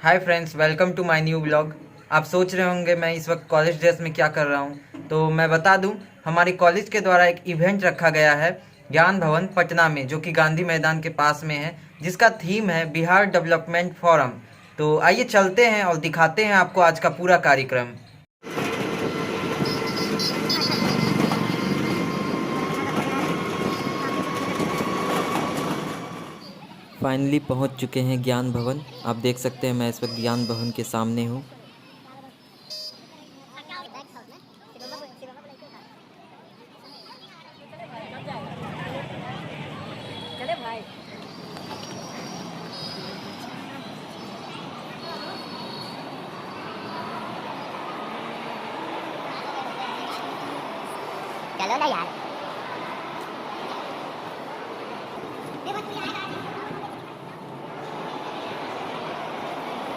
Hi friends, welcome to my new blog. आप सोच रहे होंगे मैं इस वक्त कॉलेज ड्रेस में क्या कर रहा हूँ, तो मैं बता दूँ हमारी कॉलेज के द्वारा एक इवेंट रखा गया है ज्ञान भवन पटना में, जो कि गांधी मैदान के पास में है, जिसका थीम है बिहार डेवलपमेंट फोरम। तो आइए चलते हैं और दिखाते हैं आपको आज का पूरा कार्यक्रम। फाइनली पहुंच चुके हैं ज्ञान भवन। आप देख सकते हैं मैं इस वक्त ज्ञान भवन के सामने हूं। चलो ना यार।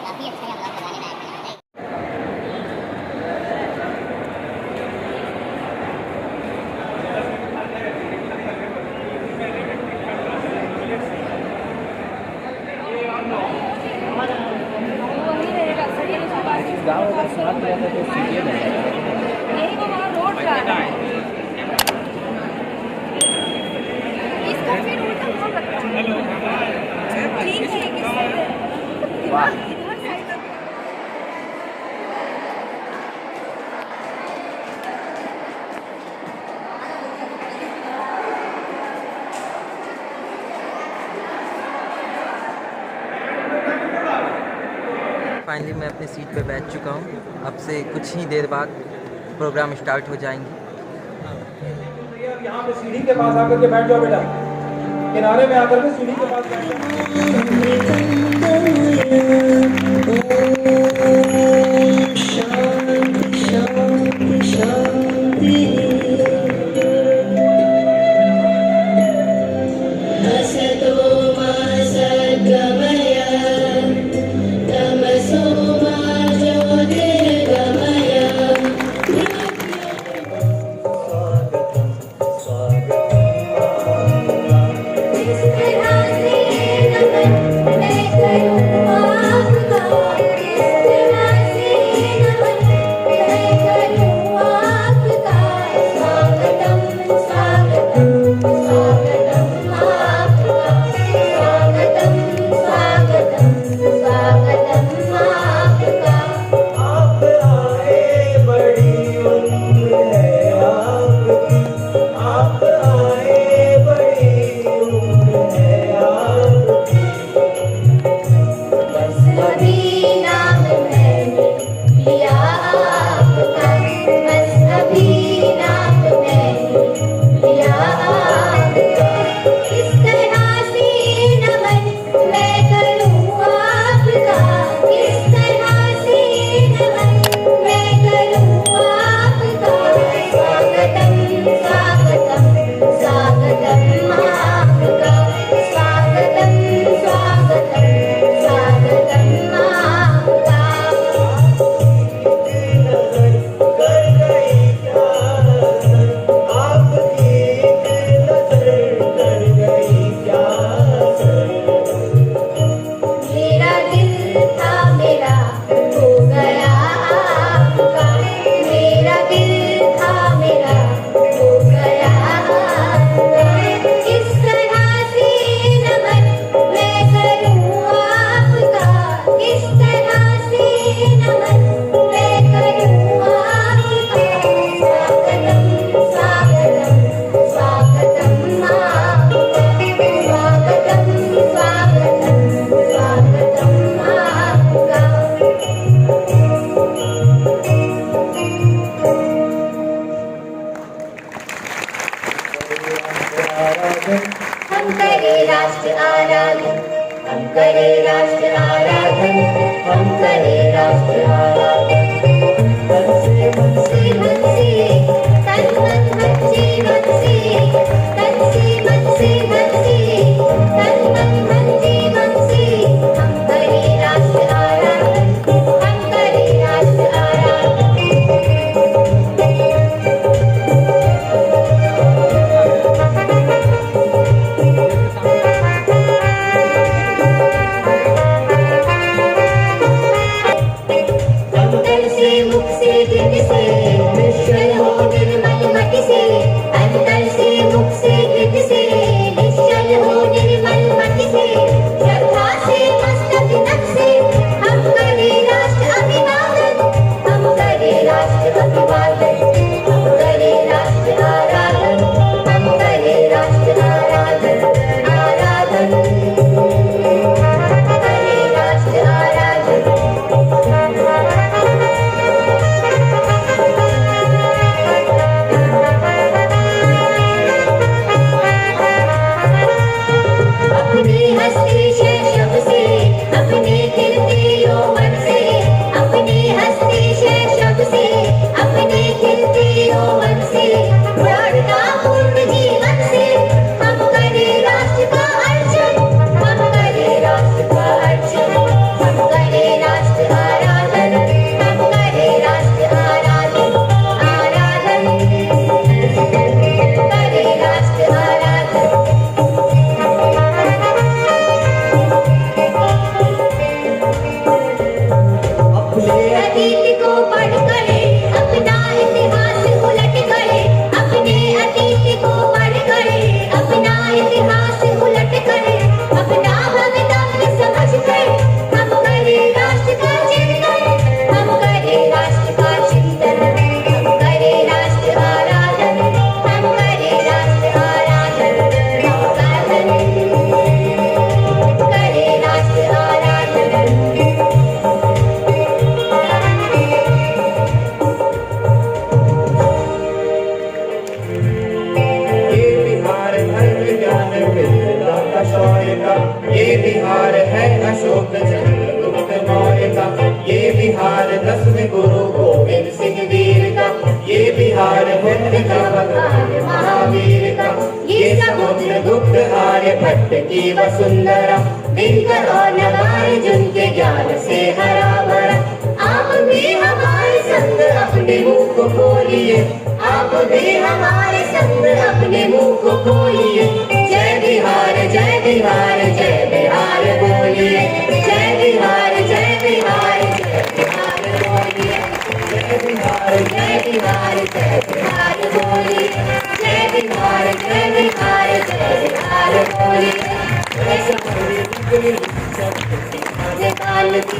काफी अच्छा ब्लॉग बनाने लायक है। गाँव अगर साथ में रहता तो सीरियल है। यही वो वहाँ रोड का है। इसका फिर उल्टा कौन रखता है? ठीक है, किससे? इधर साइड तक। फाइनली मैं अपनी सीट पे बैठ चुका हूँ। अब से कुछ ही देर बाद प्रोग्राम स्टार्ट हो जाएंगे। यहाँ पे सीढ़ी के पास आकर के बैठ जाओ बेटा, किनारे में आकर के सीढ़ी के पास बैठ हम करें राष्ट्र आराधन, हम करें राष्ट्र आराधन, हम करें राष्ट्र आराधन। मन से मन से तन मन धन जीवन से, तन से मन धन जीवन से, हम करें राष्ट्र आराधन, हम करें राष्ट्र आराधन। अपने हस्ते शैशव से अपने खिलते यौवन से अपने हस्ते शैशव से अपने खिलते यौवन से प्रार्थना पूर्ण जीवन से हम करें राष्ट्र का अर्चन हम करें राष्ट्र का अर्चन हम करें राष्ट्र आराधन हम करें राष्ट्र आराधन आराधन करें राष्ट्र आराधन अपने अतीत को पढ़ करे अपना इतिहास उलट करे अपने अतीत को पढ़ करे अपना इतिहास उलट करे अपना भवितव्य समझ कर हम करें राष्ट्र का चिंतन हम करें राष्ट्र का चिंतन हम करें राष्ट्र आराधन हम करें राष्ट्र आराधन करें राष्ट्र आराधन ये बिहार है विज्ञान विद्या का शौर्य का ये बिहार है अशोक चंद्रगुप्त मौर्य का ये बिहार 10वें गुरु गोविंद सिंह वीर का ये बिहार है भगवान महावीर का ये समुद्र गुप्त आर्यभट्ट की वसुंधरा दिनकर और नागार्जुन के ज्ञान से हरा भरा आप भी हमारे संग अपने मुंह को खोलिए आप भी हमारे संग अपने मुंह को खोलिए जय बिहार जय बिहार जय बिहार बोलिए जय बिहार जय बिहार जय बिहार बोलिए जय बिहार जय बिहार जय बिहार बोलिए जय बिहार जय बिहार जय बिहार बोलिए काल की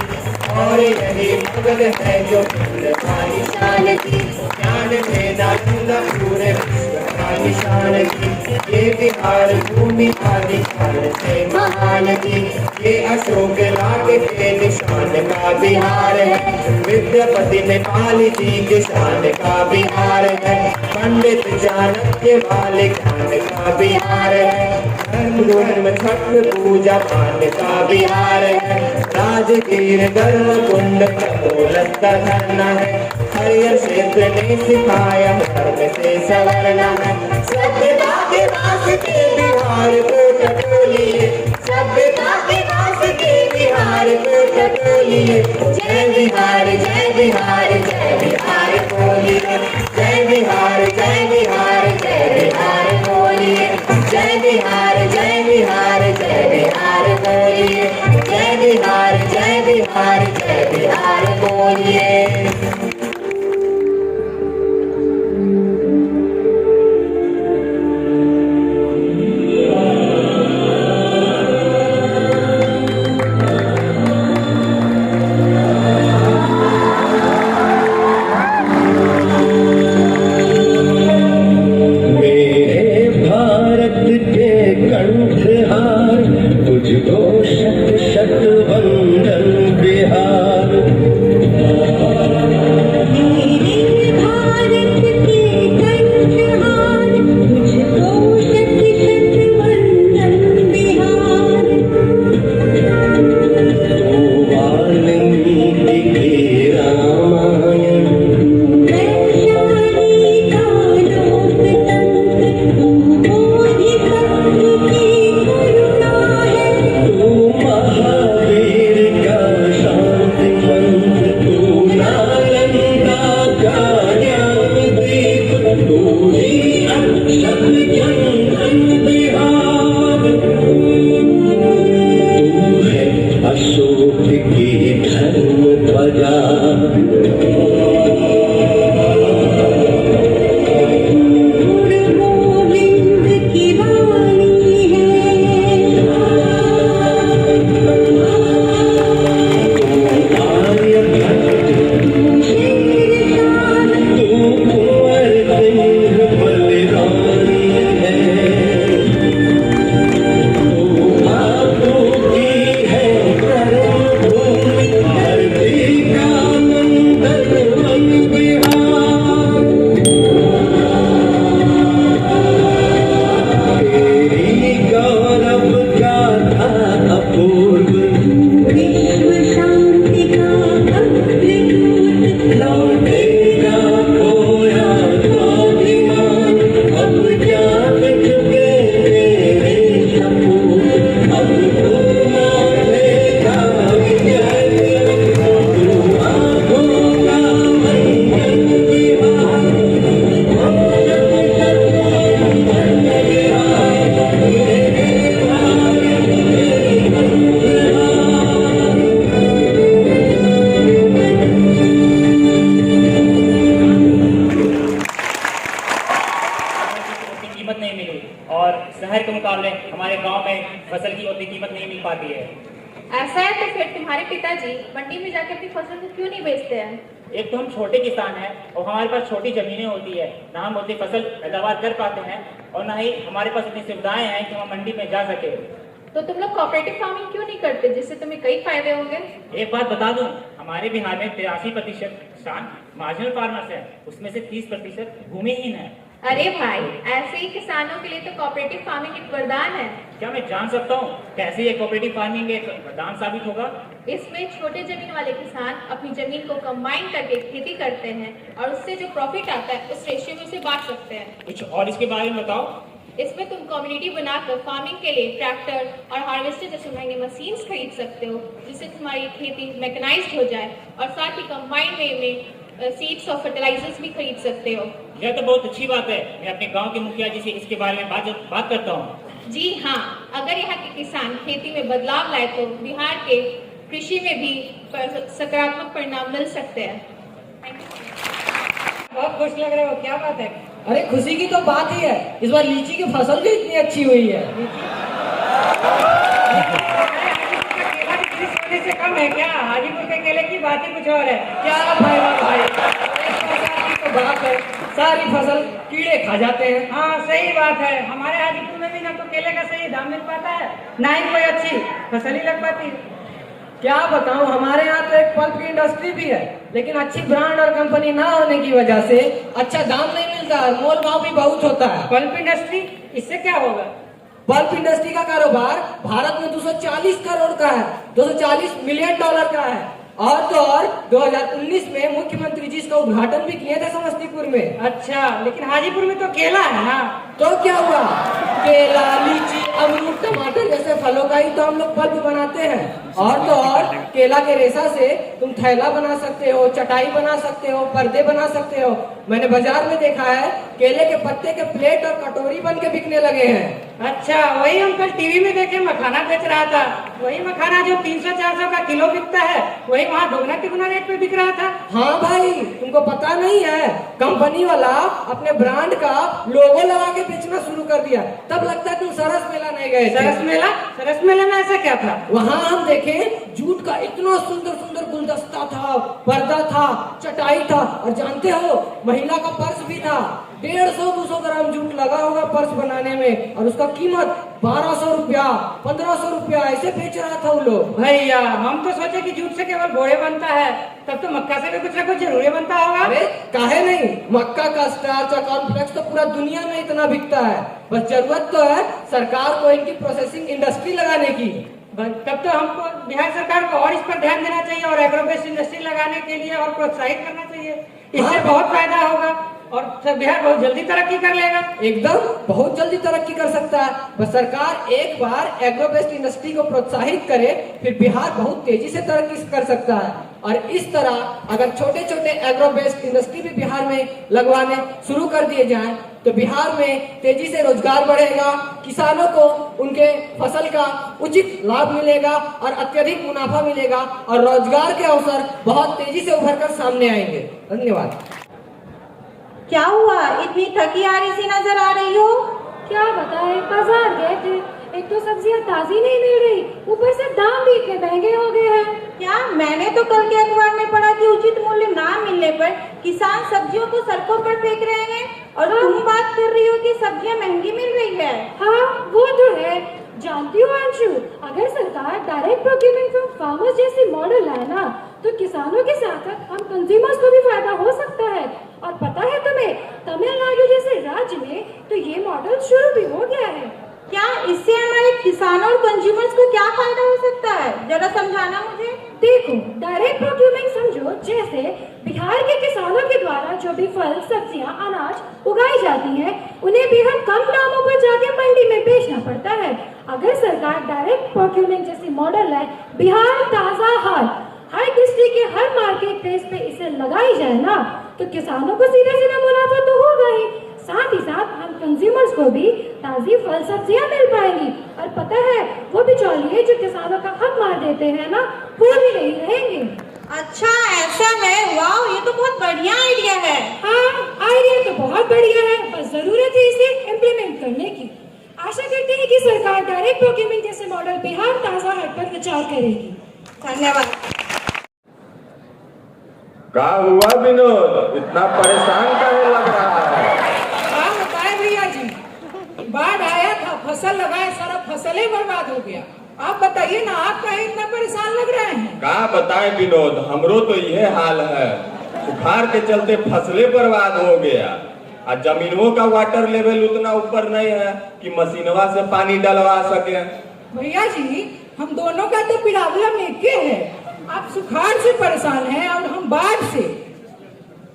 और यही मगध है जो शान की ज्ञान में नालंदा पूरे विश्व का निशान की ये बिहार भूमि आदिकाल से महान की ये अशोक लाग के निशान का बिहार है विद्यापति नेपाली जी के शान का बिहार है पंडित चाणक्य वाले ज्ञान का बिहार है धर्म छठ पूजा पाठ का बिहार है राजगीर गर्व कुंड कपोलत का धरना है हरियर क्षेत्र ने सिखाया धर्म से संवरना है सभ्यता के वास्ते बिहार को टटोलिए सभ्यता के वास्ते बिहार को टटोलिए जय बिहार जय बिहार जय बिहार बोलिए जय बिहार जय बिहार जय बिहार बोलिए जय बिहार जय बिहार जय बिहार बोलिए जय बिहार जय बिहार जय बिहार बोलिए पाती है। ऐसा है तो फिर तुम्हारे पिताजी मंडी में जाकर अपनी फसल को क्यों नहीं बेचते हैं? एक तो हम छोटे किसान हैं और हमारे पास छोटी जमीनें होती है, ना हम उतनी फसल पैदावार कर पाते हैं और ना ही हमारे पास इतनी सुविधाएं हैं कि हम मंडी में जा सके। तो तुम लोग कोऑपरेटिव फार्मिंग क्यों नहीं करते, जिससे तुम्हें कई फायदे होंगे? एक बात बता दूं, हमारे बिहार में 83% किसान मार्जिनल फार्मर्स हैं, उसमें से 30% भूमिहीन है। अरे भाई, ऐसे ही किसानों के लिए तो कोऑपरेटिव फार्मिंग एक वरदान है। क्या मैं जान सकता हूँ कैसे ये कोऑपरेटिव फार्मिंग एक वरदान साबित होगा? इसमें छोटे जमीन वाले किसान अपनी जमीन को कंबाइन करके खेती करते हैं और उससे जो प्रॉफिट आता है उस रेशियो में उसे बांट सकते हैं। कुछ और इसके बारे में बताओ। इसमें तुम कम्युनिटी बनाकर फार्मिंग के लिए ट्रैक्टर और हार्वेस्टर जैसे महंगे मशीन्स खरीद सकते हो, जिससे तुम्हारी खेती मैकेनाइज्ड हो जाए, और साथ ही कंबाइंड वे में सीड्स और फर्टिलाइजर्स भी खरीद सकते हो। यह तो बहुत अच्छी बात है, मैं अपने गांव के मुखिया जी से इसके बारे में बात करता हूँ। जी हाँ, अगर यहाँ के किसान खेती में बदलाव लाए तो बिहार के कृषि में भी सकारात्मक परिणाम मिल सकते हैं। बहुत खुश लग रहे हो, क्या बात है? अरे खुशी की तो बात ही है, इस बार लीची की फसल भी इतनी अच्छी हुई है। सोने से कम है क्या? हाजीपुर के केले की बात ही कुछ और है। क्या फायदा भाई, तो बात है, सारी फसल कीड़े खा जाते हैं। हाँ सही बात है, हमारे हाजीपुर में भी ना तो केले का सही दाम मिल पाता है, ना ही कोई अच्छी फसल ही लग पाती। क्या बताऊं, हमारे यहाँ तो एक पल्प की इंडस्ट्री भी है, लेकिन अच्छी ब्रांड और कंपनी ना होने की वजह से अच्छा दाम नहीं मिलता है, मोल भाव भी बहुत होता है। पल्प इंडस्ट्री, इससे क्या होगा? पल्प इंडस्ट्री का कारोबार भारत में 240 करोड़ का है, 240 मिलियन डॉलर का है। और तो और 2019 में मुख्यमंत्री जी इसका उद्घाटन भी किए थे समस्तीपुर में। अच्छा, लेकिन हाजीपुर में तो केला है ना, तो क्या हुआ? केला, लीची, अमरूद, टमाटर जैसे फलों का ही तो हम लोग पल्प बनाते हैं। और तो और केला के रेशा से तुम थैला बना सकते हो, चटाई बना सकते हो, पर्दे बना सकते हो। मैंने बाजार में देखा है, केले के पत्ते के प्लेट और कटोरी बन के बिकने लगे हैं। अच्छा, वही हम कल टीवी में देखे मखाना बेच रहा था, वही मखाना जो 300-400 का किलो बिकता है, वही वहाँ दोगुना तिगुना रेट पे बिक रहा था। हाँ भाई, तुमको पता नहीं है, कंपनी वाला अपने ब्रांड का लोगो लगा के बेचना शुरू कर दिया। तब लगता है तुम सरस मेला नहीं गए। सरस मेला में ऐसा क्या था? वहाँ हम देखे जूट का इतना सुंदर सुंदर गुलदस्ता था, पर्दा था, चटाई था, और जानते हो महिला का पर्स भी था। 150-200 ग्राम जूट लगा होगा पर्स बनाने में, और उसका कीमत 1200 रुपया, 1500 रुपया ऐसे बेच रहा था वो लोग। भैया, हम तो सोचे कि जूट से केवल घोड़े बनता है, तब तो मक्का से भी कुछ ना कुछ जरूर बनता होगा। अरे काहे नहीं, मक्का का स्टार्च और कॉर्नफ्लेक्स तो पूरा दुनिया में इतना बिकता है, बस जरूरत तो है सरकार को इनकी प्रोसेसिंग इंडस्ट्री लगाने की। तब तो हमको बिहार सरकार को और इस पर ध्यान देना चाहिए और एग्रो बेस्ड इंडस्ट्री लगाने के लिए और प्रोत्साहित करना चाहिए, इससे बहुत फायदा होगा और बिहार बहुत जल्दी तरक्की कर लेगा। एकदम बहुत जल्दी तरक्की कर सकता है, बस सरकार एक बार एग्रो बेस्ड इंडस्ट्री को प्रोत्साहित करे, फिर बिहार बहुत तेजी से तरक्की कर सकता है। और इस तरह अगर छोटे छोटे एग्रो बेस्ड इंडस्ट्री भी बिहार में लगवाने शुरू कर दिए जाएं, तो बिहार में तेजी से रोजगार बढ़ेगा, किसानों को उनके फसल का उचित लाभ मिलेगा और अत्यधिक मुनाफा मिलेगा, और रोजगार के अवसर बहुत तेजी से उभर कर सामने आएंगे। धन्यवाद। क्या हुआ, इतनी थकी आ रही सी नजर आ रही हो? क्या बताएं, बाजार गए थे, एक तो सब्जियां ताजी नहीं मिल रही, ऊपर से दाम भी इतने महंगे हो गए हैं। क्या, मैंने तो कल के अखबार में पढ़ा कि उचित मूल्य ना मिलने पर किसान सब्जियों को सड़कों पर फेंक रहे हैं, और तुम बात कर रही हो कि सब्जियां महंगी मिल रही है। हाँ वो तो है, जानती हो अंशु, अगर सरकार डायरेक्ट प्रोक्यूरमेंट फ्रॉम फार्मर्स जैसी मॉडल लाए ना, तो किसानों के साथ साथ हम कंज्यूमर्स को भी फायदा हो सकता है। और पता है तुम्हें, तमिलनाडु जैसे राज्य में तो ये मॉडल शुरू भी हो गया है। क्या इससे हमारे किसानों और कंज्यूमर्स को क्या फायदा हो सकता है, जरा समझाना मुझे। देखो, डायरेक्ट प्रोक्यूरमेंट समझो जैसे बिहार के किसानों के द्वारा जो भी फल, सब्जियां, अनाज उगाई जाती हैं, उन्हें बेहद कम दामों पर जाके मंडी में बेचना पड़ता है। अगर सरकार डायरेक्ट प्रोक्यूरमेंट जैसी मॉडल लाए, बिहार ताजा हाल हर डिस्ट्रिक्ट के हर मार्केट प्लेस पे इसे लगाई जाए ना, तो किसानों को सीधा सीधा मुनाफा तो होगा ही, साथ ही साथ हम कंज्यूमर्स को भी ताजी फल सब्जियां मिल पाएंगी। और पता है, वो बिचौलिए जो किसानों का हक मार देते हैं ना, वो भी नहीं रहेंगे। अच्छा ऐसा है, वाह, ये तो बहुत बढ़िया आइडिया है। हाँ, आइडिया तो बहुत बढ़िया है, बस जरूरत है इसे इम्प्लीमेंट करने की। आशा करते हैं कि सरकार डायरेक्ट प्रोक्यूरमेंट जैसे मॉडल बिहार ताजा हट पर विचार करेगी। धन्यवाद। क्या हुआ विनोद, इतना परेशान काहे लग रहा है? क्या बताएं भैया जी, बाढ़ आया था, फसल लगाए, सारा फसल ही बर्बाद हो गया। आप बताइए ना, आप काहे इतना परेशान लग रहे हैं? क्या बताएं विनोद, हमरो तो यह हाल है। सुखाड़ के चलते फसलें बर्बाद हो गया और जमीनों का वाटर लेवल उतना ऊपर नहीं है कि मशीनवा से पानी डलवा सके। भैया जी, हम दोनों का तो प्रॉब्लम एक ही है। आप सुखाड़ से परेशान हैं और हम बाढ़ से।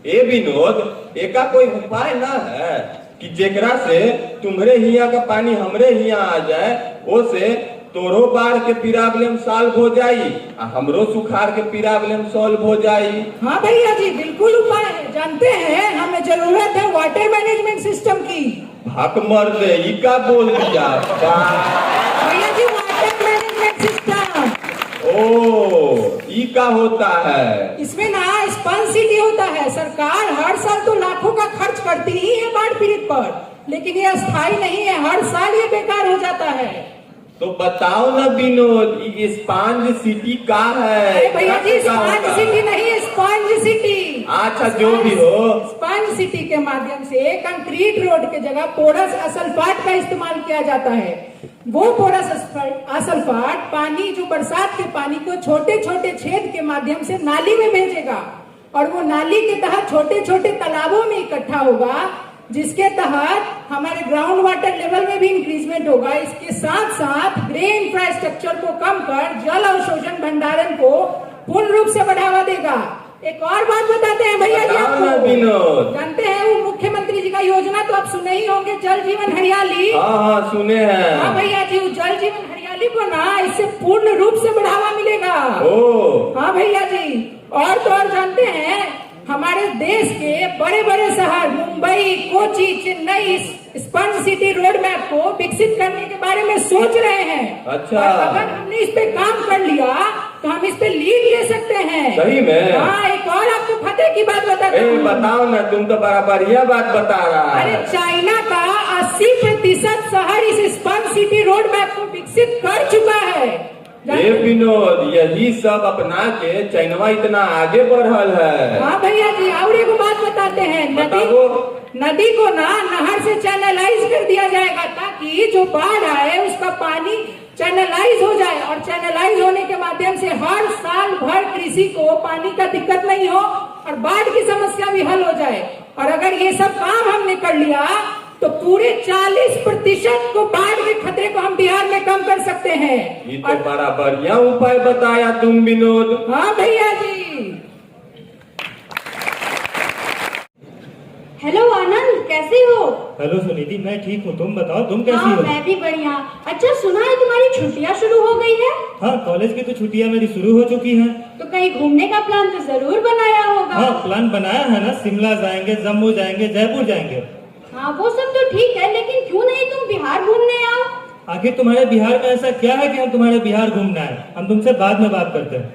ए विनोद, एका कोई उपाय ना है कि जेकरा से तुम्हारे हिया का पानी हमरे हिया आ जाए, ओसे तोरो बाढ़ के प्रॉब्लम सॉल्व हो जाई और हमरो सुखाड़ के प्रॉब्लम सॉल्व हो जाई। हाँ भैया जी, बिल्कुल उपाय है। जानते हैं, हमें जरूरत है वाटर मैनेजमेंट सिस्टम की। भक मर दे, ई का बोल दिया। भैया जी, वाटर मैनेजमेंट सिस्टम। ओ, ई का होता है? इसमें ना स्पंज सिटी होता है। सरकार हर साल तो लाखों का खर्च करती ही है बाढ़ पीड़ित पर, लेकिन ये अस्थायी नहीं है, हर साल ये बेकार हो जाता है। तो बताओ ना विनोद, स्पंज सिटी का है? अरे भैया जी, स्पंज सिटी नहीं, स्पंज सिटी। अच्छा, जो भी हो। स्पंज सिटी के माध्यम से कंक्रीट रोड के जगह पोरस असल्फाट का इस्तेमाल किया जाता है। वो पोरस असल्फाट पानी, जो बरसात के पानी को छोटे छोटे छेद के माध्यम से नाली में भेजेगा और वो नाली के तहत छोटे छोटे तालाबों में इकट्ठा होगा, जिसके तहत हमारे ग्राउंड वाटर लेवल में भी इंक्रीजमेंट होगा। इसके साथ साथ ग्रे इंफ्रास्ट्रक्चर को कम कर जल अवशोषण भंडारण को पूर्ण रूप से बढ़ावा देगा। एक और बात बताते हैं भैया जी आपको, जानते हैं वो मुख्यमंत्री जी का योजना तो आप सुने ही होंगे, जल जीवन हरियाली। हाँ, सुने हैं। हाँ भैया जी, जल जीवन हरियाली को ना इससे पूर्ण रूप से बढ़ावा मिलेगा। हाँ भैया जी, और तो और जानते हैं, हमारे देश के बड़े बड़े शहर Mumbai, Kochi, Chennai sponge city road map को विकसित करने के बारे में सोच रहे हैं। अच्छा। अगर हमने इस पे काम कर लिया तो हम इस पे लीड ले सकते हैं। सही में? हाँ, एक और आपको फतेह की बात बताता हूँ। बताओ ना, तुम तो बड़ा बढ़िया बात बता रहा है। अरे चाइना का 80% शहर इस स्पंज सिटी रोड मैप को विकसित कर चुका है। ये विनोद, यही सब अपना के चाइना इतना आगे बढ़ल है। हाँ भैया जी, और एक बात बताते हैं, नदी को ना नहर से चैनलाइज कर दिया जाएगा, ताकि जो बाढ़ आए उसका पानी चैनलाइज हो जाए और चैनलाइज होने के माध्यम से हर साल भर कृषि को पानी का दिक्कत नहीं हो और बाढ़ की समस्या भी हल हो जाए। और अगर ये सब काम हमने कर लिया तो पूरे 40% को बाढ़ के खतरे को हम बिहार में कम कर सकते हैं। ये तो बड़ा बढ़िया उपाय बताया तुम विनोद। हाँ भैया जी। हेलो आनंद, कैसे हो? हेलो सुनिधि, मैं ठीक हूँ, तुम बताओ, तुम कैसी हो? मैं भी बढ़िया। अच्छा, सुना है तुम्हारी छुट्टियाँ शुरू हो गई है? हाँ, कॉलेज की तो छुट्टियाँ मेरी शुरू हो चुकी हैं। तो कहीं घूमने का प्लान तो जरूर बनाया होगा। हाँ, प्लान बनाया है ना, शिमला जाएंगे, जम्मू जाएंगे, जयपुर जाएंगे। हाँ, वो सब तो ठीक है, लेकिन क्यों नहीं तुम बिहार घूमने आओ? आखिर तुम्हारे बिहार में ऐसा क्या है कि हम तुम्हारे बिहार घूमना है? हम तुमसे बाद में बात करते हैं।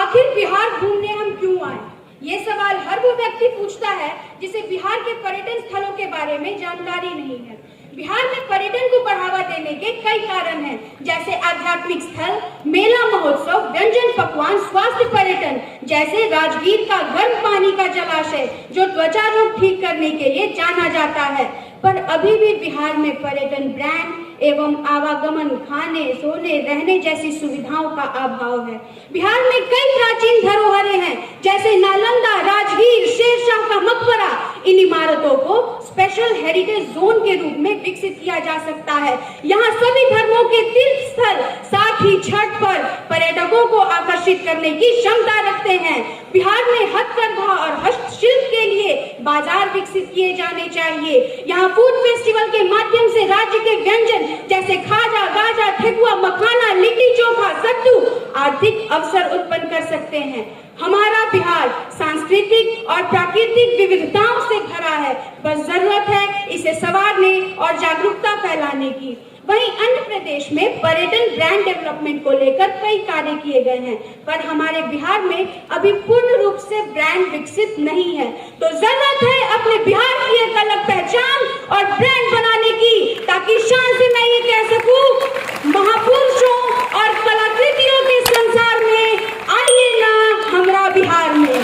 आखिर बिहार घूमने हम क्यों आए? ये सवाल हर वो व्यक्ति पूछता है जिसे बिहार के पर्यटन स्थलों के बारे में जानकारी नहीं है। बिहार में पर्यटन को बढ़ावा देने के कई कारण हैं, जैसे आध्यात्मिक स्थल, मेला महोत्सव, व्यंजन पकवान, स्वास्थ्य पर्यटन, जैसे राजगीर का गर्म पानी का जलाशय जो त्वचा रोग ठीक करने के लिए जाना जाता है। पर अभी भी बिहार में पर्यटन ब्रांड एवं आवागमन, खाने, सोने, रहने जैसी सुविधाओं का अभाव है। बिहार में कई प्राचीन धरोहरें हैं, जैसे नालंदा, राजगीर, शेरशाह का मकबरा। इन इमारतों को स्पेशल हेरिटेज जोन के रूप में विकसित किया जा सकता है। यहाँ सभी धर्मों के तीर्थ स्थल, साथ ही छठ पर पर्यटकों को आकर्षित करने की क्षमता रखते हैं। बिहार में हथकरघा और हस्तशिल्प के लिए बाजार विकसित किए जाने चाहिए। यहाँ फूड फेस्टिवल के माध्यम से राज्य के व्यंजन जैसे खाजा, गाजा, ठेकुआ, मखाना, लिट्टी चोखा, सत्तू आर्थिक अवसर उत्पन्न कर सकते हैं। हमारा बिहार सांस्कृतिक और प्राकृतिक विविधताओं से भरा है, बस जरूरत है इसे संवारने और जागरूकता फैलाने की। वहीं आंध्र प्रदेश में पर्यटन ब्रांड डेवलपमेंट को लेकर कई कार्य किए गए हैं, पर हमारे बिहार में अभी पूर्ण रूप से ब्रांड विकसित नहीं है। तो जरूरत है अपने बिहार की एक अलग पहचान और ब्रांड बनाने की, ताकि शान से मैं ये कह सकूं, महापुरुषों और कलाकृतियों के संसार में आइए ना हमारा बिहार में।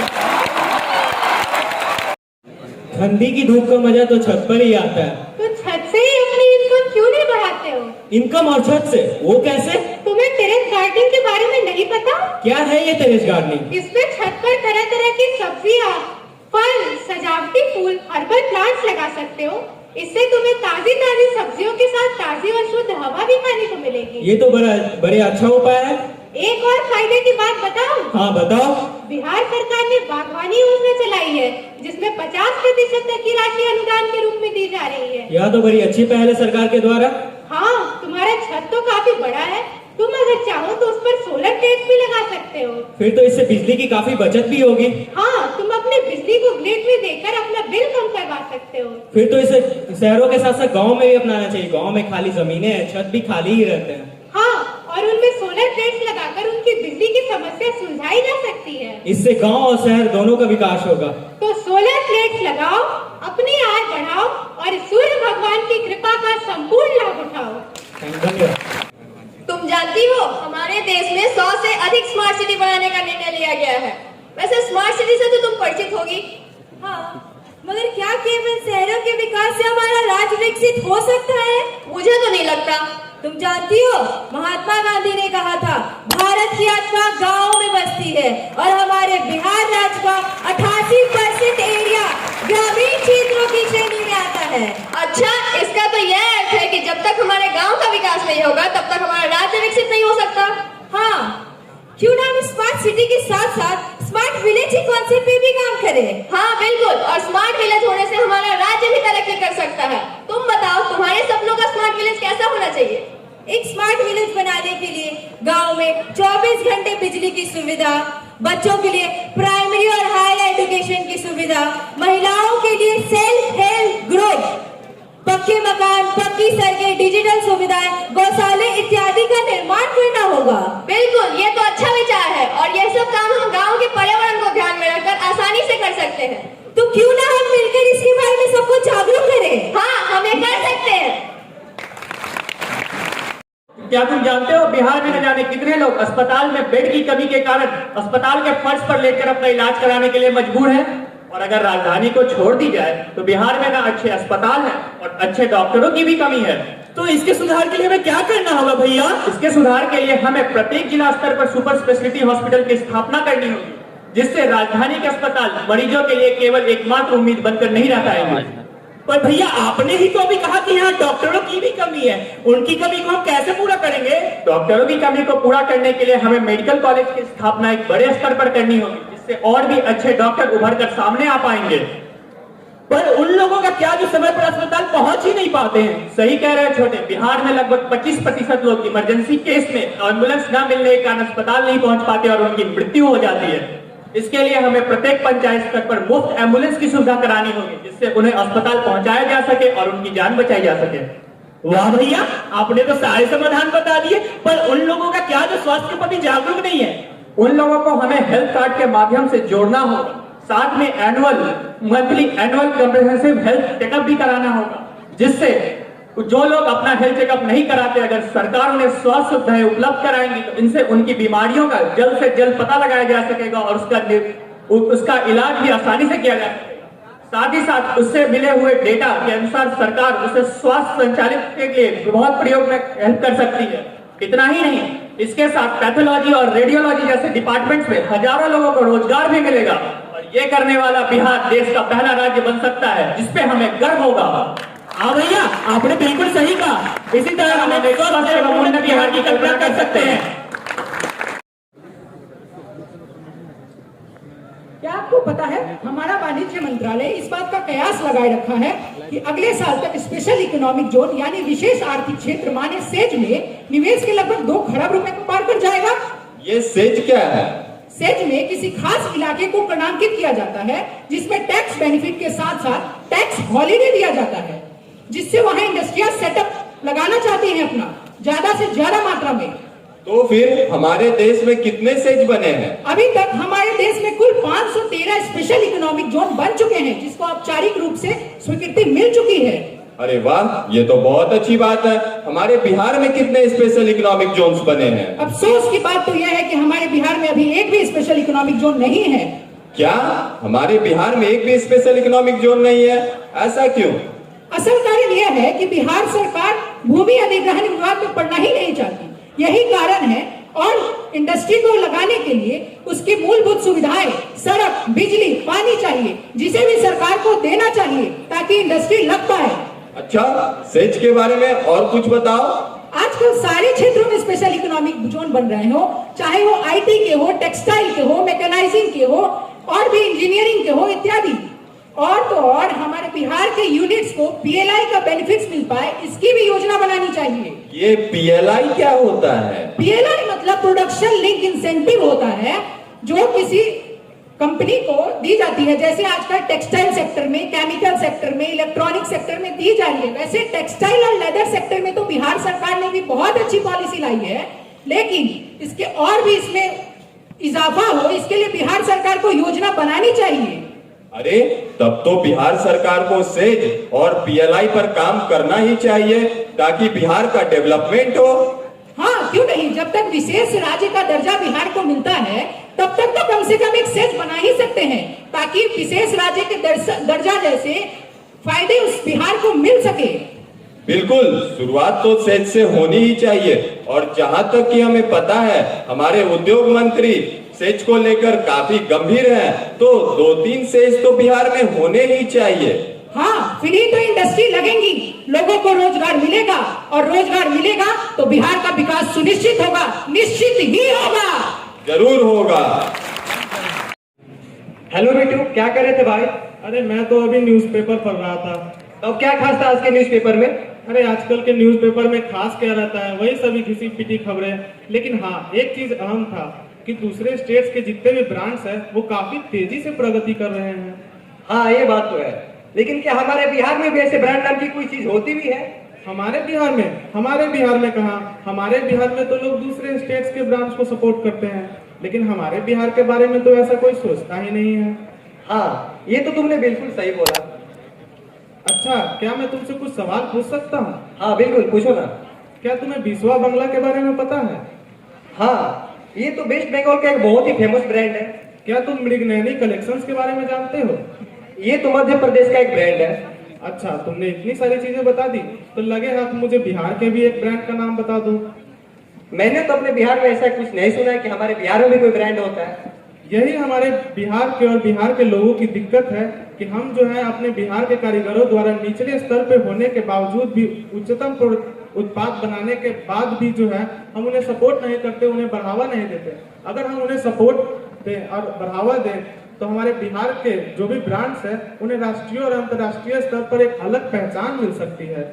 ठंडी की धूप का मजा तो छत पर ही आता है। तो छत से ही अपनी इनकम क्यों नहीं बढ़ाते हो? इनकम और छत से? वो कैसे? तुम्हें टेरेस गार्डनिंग के बारे में नहीं पता? क्या है ये टेरेस गार्डनिंग? इसमें छत पर तरह तरह की सब्जियां, फल, सजावटी फूल, हर्बल प्लांट्स लगा सकते हो। इससे तुम्हें ताजी ताजी सब्जियों के साथ ताजी और शुद्ध हवा भी खाने को मिलेगी। ये तो बड़े अच्छा उपाय है। एक और फायदे की बात बताओ। हाँ बताओ। बिहार सरकार ने बागवानी योजना चलाई है, जिसमें 50% तक की राशि अनुदान के रूप में दी जा रही है। यह तो बड़ी अच्छी पहल है सरकार के द्वारा। हाँ, तुम्हारा छत तो काफी बड़ा है, तुम अगर चाहो तो उस पर सोलर प्लेट्स भी लगा सकते हो। फिर तो इससे बिजली की काफी बचत भी होगी। हाँ, तुम अपने बिजली को ग्रिड में देकर अपना बिल कम करवा सकते हो। फिर तो इसे शहरों के साथ साथ गाँव में भी अपनाना चाहिए। गाँव में खाली जमीनें हैं, छत भी खाली ही रहते हैं। हाँ, और उनमें सोलर प्लेट्स लगाकर उनकी बिजली की समस्या सुलझाई जा सकती है। इससे गांव और शहर दोनों का विकास होगा। तो सोलर प्लेट्स लगाओ, अपनी आय बढ़ाओ और सूर्य भगवान की कृपा का संपूर्ण लाभ उठाओ। तुम जानती हो, हमारे देश में 100 से अधिक स्मार्ट सिटी बनाने का निर्णय लिया गया है। वैसे स्मार्ट सिटी से तो तुम परिचित होगी। हाँ, मगर क्या केवल शहरों के विकास से हमारा राज्य विकसित हो सकता है? मुझे तो नहीं लगता। तुम जानती हो, महात्मा गांधी ने कहा था, भारत की आत्मा गाँव में बसती है, और हमारे बिहार राज्य का 88% एरिया ग्रामीण क्षेत्रों की श्रेणी में आता है। अच्छा, इसका तो यह अर्थ है कि जब तक हमारे गांव का विकास नहीं होगा, तब तक हमारा राज्य विकसित नहीं हो सकता। हाँ, क्यों ना हम स्मार्ट सिटी के साथ साथ स्मार्ट विलेज के कॉन्सेप्ट पे भी काम करें। हाँ बिल्कुल, और स्मार्ट विलेज होने से हमारा राज्य भी तरक्की कर सकता है। तुम बताओ, तुम्हारे सपनों का स्मार्ट विलेज कैसा होना चाहिए? एक स्मार्ट विलेज बनाने के लिए गांव में 24 घंटे बिजली की सुविधा, बच्चों के लिए प्राइमरी और हायर एजुकेशन की सुविधा, महिलाओं के लिए सेल्फ हेल्प ग्रुप, पक्के मकान, पक्की सड़कें, डिजिटल सुविधाएं, गौशाले इत्यादि का निर्माण करना होगा। बिल्कुल, ये तो अच्छा विचार है, और यह सब काम हम गाँव के पर्यावरण को ध्यान में रखकर आसानी से कर सकते हैं। तो क्यों ना हम मिलकर इसके बारे में सबको जागरूक करें? हाँ, हम ये कर सकते हैं। क्या तुम जानते हो, बिहार में न जाने कितने लोग अस्पताल में बेड की कमी के कारण अस्पताल के फर्श पर लेटकर अपना इलाज कराने के लिए मजबूर हैं? और अगर राजधानी को छोड़ दी जाए तो बिहार में ना अच्छे अस्पताल हैं और अच्छे डॉक्टरों की भी कमी है। तो इसके सुधार के लिए हमें क्या करना होगा भैया? इसके सुधार के लिए हमें प्रत्येक जिला स्तर पर सुपर स्पेशलिटी हॉस्पिटल की स्थापना करनी होगी, जिससे राजधानी के अस्पताल मरीजों के लिए केवल एकमात्र उम्मीद बनकर नहीं रह पाएंगे। पर भैया, आपने ही तो अभी कहा कि यहाँ डॉक्टरों की भी कमी है, उनकी कमी को हम कैसे पूरा करेंगे? डॉक्टरों की कमी को पूरा करने के लिए हमें मेडिकल कॉलेज की स्थापना एक बड़े स्तर पर करनी होगी, जिससे और भी अच्छे डॉक्टर उभर कर सामने आ पाएंगे। पर उन लोगों का क्या जो समय पर अस्पताल पहुंच ही नहीं पाते हैं? सही कह रहे हैं छोटे, बिहार में लगभग 25% लोग इमरजेंसी केस में एम्बुलेंस न मिलने के कारण अस्पताल नहीं पहुंच पाते और उनकी मृत्यु हो जाती है। इसके लिए हमें प्रत्येक पंचायत स्तर पर मुफ्त एम्बुलेंस की सुविधा करानी होगी, जिससे उन्हें अस्पताल पहुंचाया जा सके और उनकी जान बचाई जा सके। वाह भैया, आपने तो सारे समाधान बता दिए, पर उन लोगों का क्या जो स्वास्थ्य के प्रति जागरूक नहीं है? उन लोगों को हमें हेल्थ कार्ड के माध्यम से जोड़ना होगा, साथ में monthly annual comprehensive health checkup भी कराना होगा, जिससे जो लोग अपना हेल्थ चेकअप नहीं कराते, अगर सरकार उन्हें स्वास्थ्य सुविधाएं उपलब्ध कराएंगी तो इनसे उनकी बीमारियों का जल्द से जल्द पता लगाया जा सकेगा और उसका इलाज भी आसानी से किया जा सकेगा। साथ ही साथ उससे मिले हुए डेटा के अनुसार सरकार उसे स्वास्थ्य संचालित के लिए बहुत प्रयोग में हेल्प कर सकती है। इतना ही नहीं, इसके साथ पैथोलॉजी और रेडियोलॉजी जैसे डिपार्टमेंट्स में हजारों लोगों को रोजगार भी मिलेगा, और ये करने वाला बिहार देश का पहला राज्य बन सकता है, जिसपे हमें गर्व होगा। हाँ भैया, आपने बिल्कुल सही कहा। इसी तरह हम एक स्वस्थ एवं उन्नत बिहार की कल्पना कर सकते हैं। क्या आपको पता है, हमारा वाणिज्य मंत्रालय इस बात का कयास लगाए रखा है कि अगले साल तक स्पेशल इकोनॉमिक जोन यानी विशेष आर्थिक क्षेत्र माने सेज में निवेश के लगभग 2 खरब रुपए को पार कर जाएगा। ये सेज क्या है? सेज में किसी खास इलाके को क्रमांकित किया जाता है, जिसमें टैक्स बेनिफिट के साथ साथ टैक्स हॉलिडे दिया जाता है, जिससे वहां इंडस्ट्रियल सेटअप लगाना चाहते हैं अपना, ज्यादा से ज्यादा मात्रा में। तो फिर हमारे देश में कितने सेज बने हैं? अभी तक हमारे देश में कुल 513 स्पेशल इकोनॉमिक जोन बन चुके हैं, जिसको औपचारिक रूप से स्वीकृति मिल चुकी है। अरे वाह, ये तो बहुत अच्छी बात है। हमारे बिहार में कितने स्पेशल इकोनॉमिक जोन्स बने हैं? अफसोस की बात तो यह है कि हमारे बिहार में अभी एक भी स्पेशल इकोनॉमिक जोन नहीं है। क्या हमारे बिहार में एक भी स्पेशल इकोनॉमिक जोन नहीं है? ऐसा क्यों? असल कारण यह है कि बिहार सरकार भूमि अधिग्रहण विवाद में पड़ना ही नहीं चाहती, यही कारण है। और इंडस्ट्री को लगाने के लिए उसकी मूलभूत सुविधाएं, सड़क, बिजली, पानी चाहिए, जिसे भी सरकार को देना चाहिए ताकि इंडस्ट्री लग पाए। अच्छा, सेज के बारे में और कुछ बताओ। आजकल सारे क्षेत्रों में स्पेशल इकोनॉमिक जोन बन रहे हो, चाहे वो आईटी के हो, टेक्सटाइल के हो, मैकेनाइजिंग के हो और भी इंजीनियरिंग के हो इत्यादि। और तो और हमारे बिहार के यूनिट्स को पीएलआई का बेनिफिट्स मिल पाए, इसकी भी योजना बनानी चाहिए। ये पीएलआई क्या होता है? पीएलआई मतलब प्रोडक्शन लिंक इंसेंटिव होता है, जो किसी कंपनी को दी जाती है। जैसे आजकल टेक्सटाइल सेक्टर में, केमिकल सेक्टर में, इलेक्ट्रॉनिक सेक्टर में दी जा रही है, वैसे टेक्सटाइल और लेदर सेक्टर में तो बिहार सरकार ने भी बहुत अच्छी पॉलिसी लाई है, लेकिन इसके और भी इसमें इजाफा हो, इसके लिए बिहार सरकार को योजना बनानी चाहिए। अरे तब तो बिहार सरकार को सेज और पीएलआई पर काम करना ही चाहिए ताकि बिहार का डेवलपमेंट हो। हाँ, क्यों नहीं। जब तक विशेष राज्य का दर्जा बिहार को मिलता है, तब तक तो कम से कम एक सेज बना ही सकते हैं, ताकि विशेष राज्य के दर्जा जैसे फायदे उस बिहार को मिल सके। बिल्कुल, शुरुआत तो सेज से होनी ही चाहिए। और जहाँ तक कि हमें पता है, हमारे उद्योग मंत्री सेज को लेकर काफी गंभीर हैं, तो 2-3 सेज तो बिहार में होने ही चाहिए। हाँ, फिर ही तो इंडस्ट्री लगेंगी, लोगों को रोजगार मिलेगा, और रोजगार मिलेगा तो बिहार का विकास सुनिश्चित होगा, निश्चित ही होगा, जरूर होगा। हेलो बेटू, क्या कर रहे थे भाई? अरे मैं तो अभी न्यूज़पेपर पढ़ रहा था। तो क्या खास था आज के न्यूज़पेपर में? अरे आजकल के न्यूज़पेपर में खास क्या रहता है, वही सभी घिसी पिटी खबरें। लेकिन हाँ, एक चीज अहम था कि दूसरे स्टेट्स के जितने भी ब्रांड्स हैं वो काफी तेजी से प्रगति कर रहे हैं। हाँ, ये बात तो है, लेकिन क्या हमारे बिहार में भी ऐसे ब्रांड नाम की कोई चीज होती भी है? हमारे बिहार में कहाँ, हमारे बिहार में तो लोग दूसरे स्टेट्स के ब्रांड्स को सपोर्ट करते हैं, लेकिन हमारे बिहार के बारे में तो ऐसा कोई सोचता ही नहीं है। हाँ, ये तो तुमने बिल्कुल सही बोला। अच्छा, क्या मैं तुमसे कुछ सवाल पूछ सकता हूँ? हाँ बिल्कुल, पूछो ना। क्या तुम्हें बिस्वा बंगला के बारे में पता है? हाँ, ये तो वेस्ट बंगाल का एक बहुत ही फेमस ब्रांड है। क्या तुम मृगनयनी कलेक्शंस के बारे में जानते हो? ये तो मध्य प्रदेश का एक ब्रांड है। अच्छा, तुमने इतनी सारी चीजें बता दी, तो लगे हाथ मुझे बिहार के भी एक ब्रांड का नाम बता दो। मैंने तो अपने बिहार में ऐसा कुछ नहीं सुना है कि हमारे बिहार में भी कोई ब्रांड होता है। यही हमारे बिहार के और बिहार के लोगों की दिक्कत है कि हम जो है अपने बिहार के कारीगरों द्वारा निचले स्तर पे होने के बावजूद भी उच्चतम उत्पाद बनाने के बाद भी जो है हम उन्हें सपोर्ट नहीं करते, उन्हें बढ़ावा नहीं देते। अगर हम उन्हें सपोर्ट दें और बढ़ावा दें तो हमारे बिहार के जो भी ब्रांड्स हैं उन्हें राष्ट्रीय और अंतर्राष्ट्रीय स्तर पर एक अलग पहचान मिल सकती है।